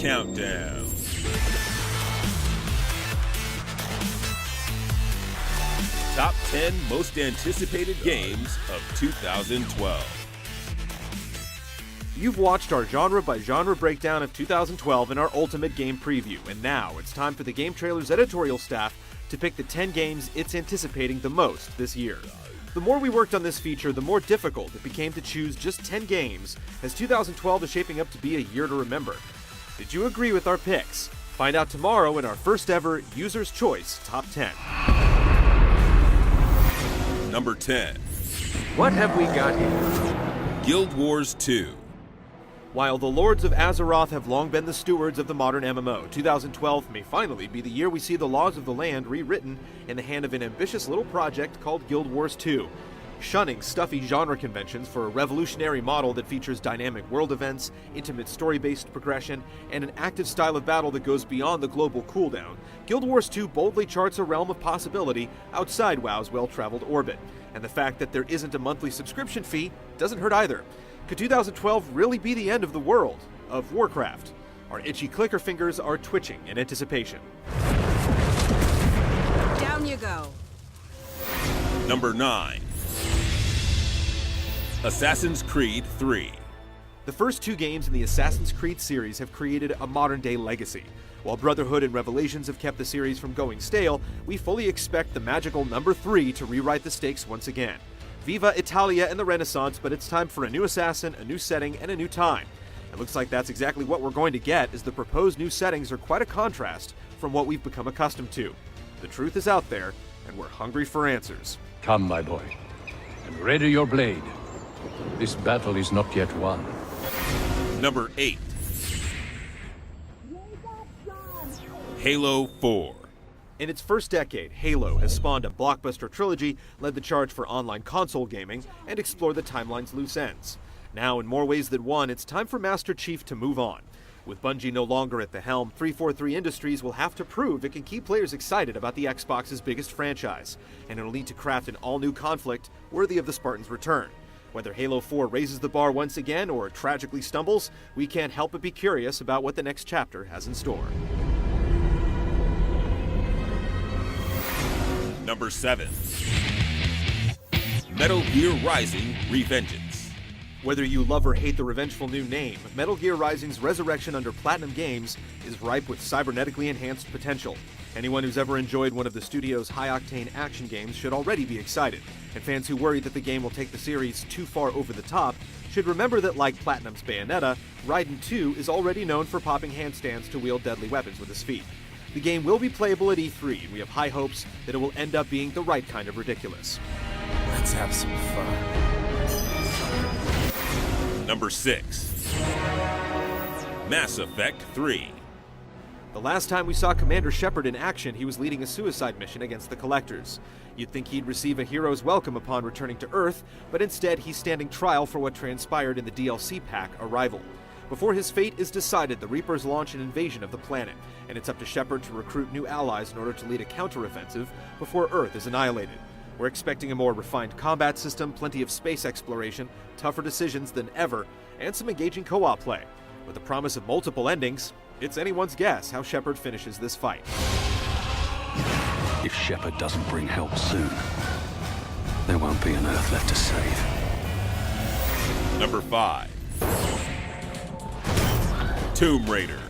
Countdown. Top 10 most anticipated games of 2012. You've watched our genre-by-genre breakdown of 2012 in our Ultimate Game Preview, and now it's time for the Game Trailer's editorial staff to pick the 10 games it's anticipating the most this year. The more we worked on this feature, the more difficult it became to choose just 10 games, as 2012 is shaping up to be a year to remember. Did you agree with our picks? Find out tomorrow in our first ever User's Choice Top 10. Number 10. What have we got here? Guild Wars 2. While the Lords of Azeroth have long been the stewards of the modern MMO, 2012 may finally be the year we see the laws of the land rewritten in the hand of an ambitious little project called Guild Wars 2. Shunning stuffy genre conventions for a revolutionary model that features dynamic world events, intimate story-based progression, and an active style of battle that goes beyond the global cooldown, Guild Wars 2 boldly charts a realm of possibility outside WoW's well-traveled orbit. And the fact that there isn't a monthly subscription fee doesn't hurt either. Could 2012 really be the end of the world of Warcraft? Our itchy clicker fingers are twitching in anticipation. Down you go. Number 9. Assassin's Creed 3. The first two games in the Assassin's Creed series have created a modern-day legacy. While Brotherhood and Revelations have kept the series from going stale, we fully expect the magical number 3 to rewrite the stakes once again. Viva Italia and the Renaissance, but it's time for a new assassin, a new setting, and a new time. It looks like that's exactly what we're going to get, as the proposed new settings are quite a contrast from what we've become accustomed to. The truth is out there, and we're hungry for answers. Come, my boy, and ready your blade. This battle is not yet won. Number 8. Halo 4. In its first decade, Halo has spawned a blockbuster trilogy, led the charge for online console gaming, and explored the timeline's loose ends. Now, in more ways than one, it's time for Master Chief to move on. With Bungie no longer at the helm, 343 Industries will have to prove it can keep players excited about the Xbox's biggest franchise, and it'll need to craft an all-new conflict worthy of the Spartan's return. Whether Halo 4 raises the bar once again or tragically stumbles, we can't help but be curious about what the next chapter has in store. Number 7. Metal Gear Rising: Revengeance. Whether you love or hate the revengeful new name, Metal Gear Rising's resurrection under Platinum Games is ripe with cybernetically enhanced potential. Anyone who's ever enjoyed one of the studio's high-octane action games should already be excited, and fans who worry that the game will take the series too far over the top should remember that, like Platinum's Bayonetta, Raiden 2 is already known for popping handstands to wield deadly weapons with his feet. The game will be playable at E3, and we have high hopes that it will end up being the right kind of ridiculous. Let's have some fun. Number 6. Mass Effect 3. The last time we saw Commander Shepard in action, he was leading a suicide mission against the Collectors. You'd think he'd receive a hero's welcome upon returning to Earth, but instead he's standing trial for what transpired in the DLC pack Arrival. Before his fate is decided, the Reapers launch an invasion of the planet, and it's up to Shepard to recruit new allies in order to lead a counteroffensive before Earth is annihilated. We're expecting a more refined combat system, plenty of space exploration, tougher decisions than ever, and some engaging co-op play. With the promise of multiple endings, it's anyone's guess how Shepard finishes this fight. If Shepard doesn't bring help soon, there won't be an Earth left to save. Number 5. Tomb Raider.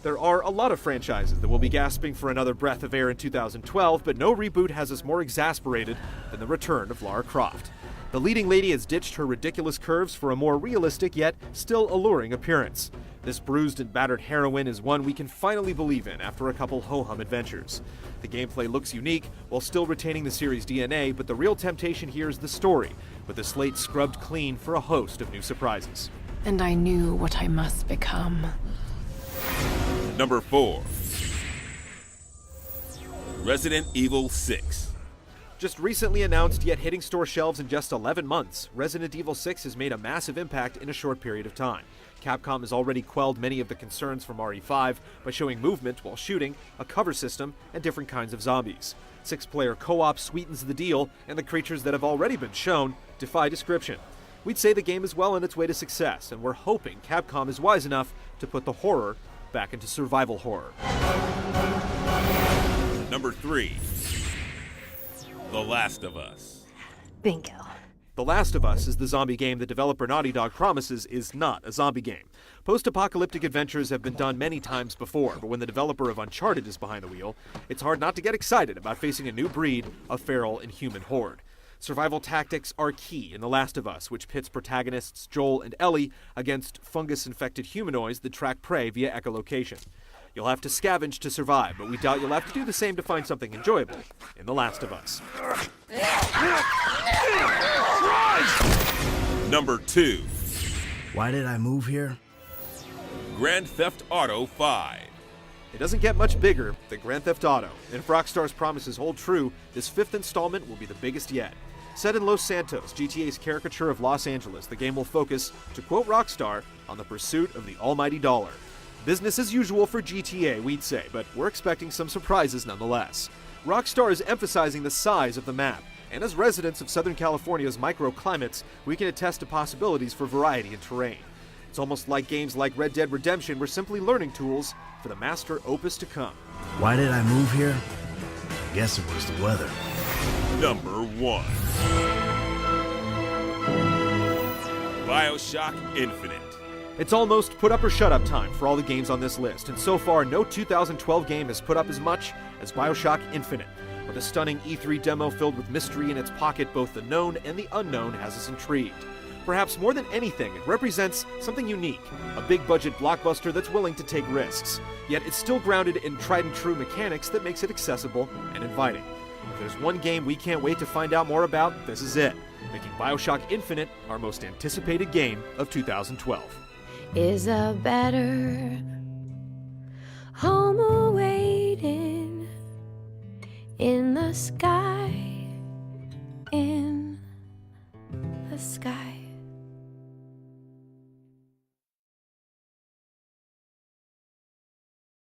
There are a lot of franchises that will be gasping for another breath of air in 2012, but no reboot has us more exasperated than the return of Lara Croft. The leading lady has ditched her ridiculous curves for a more realistic yet still alluring appearance. This bruised and battered heroine is one we can finally believe in after a couple ho-hum adventures. The gameplay looks unique while still retaining the series' DNA, but the real temptation here is the story, with the slate scrubbed clean for a host of new surprises. And I knew what I must become. Number 4. Resident Evil 6. Just recently announced, yet hitting store shelves in just 11 months, Resident Evil 6 has made a massive impact in a short period of time. Capcom has already quelled many of the concerns from RE5 by showing movement while shooting, a cover system, and different kinds of zombies. 6-player co-op sweetens the deal, and the creatures that have already been shown defy description. We'd say the game is well on its way to success, and we're hoping Capcom is wise enough to put the horror back into survival horror. Number 3. The Last of Us. Bingo. The Last of Us is the zombie game the developer Naughty Dog promises is not a zombie game. Post-apocalyptic adventures have been done many times before, but when the developer of Uncharted is behind the wheel, it's hard not to get excited about facing a new breed of feral and human horde. Survival tactics are key in The Last of Us, which pits protagonists Joel and Ellie against fungus-infected humanoids that track prey via echolocation. You'll have to scavenge to survive, but we doubt you'll have to do the same to find something enjoyable in The Last of Us. Number 2. Why did I move here? Grand Theft Auto 5. It doesn't get much bigger than Grand Theft Auto, and if Rockstar's promises hold true, this 5th installment will be the biggest yet. Set in Los Santos, GTA's caricature of Los Angeles, the game will focus, to quote Rockstar, on the pursuit of the almighty dollar. Business as usual for GTA, we'd say, but we're expecting some surprises nonetheless. Rockstar is emphasizing the size of the map, and as residents of Southern California's microclimates, we can attest to possibilities for variety in terrain. It's almost like games like Red Dead Redemption were simply learning tools for the master opus to come. Why did I move here? Guess it was the weather. Number 1. BioShock Infinite. It's almost put up or shut up time for all the games on this list, and so far no 2012 game has put up as much as BioShock Infinite. With a stunning E3 demo filled with mystery in its pocket, both the known and the unknown has us intrigued. Perhaps more than anything, it represents something unique, a big-budget blockbuster that's willing to take risks. Yet it's still grounded in tried-and-true mechanics that makes it accessible and inviting. If there's one game we can't wait to find out more about, this is it, making BioShock Infinite our most anticipated game of 2012. Is a better home awaiting in the sky.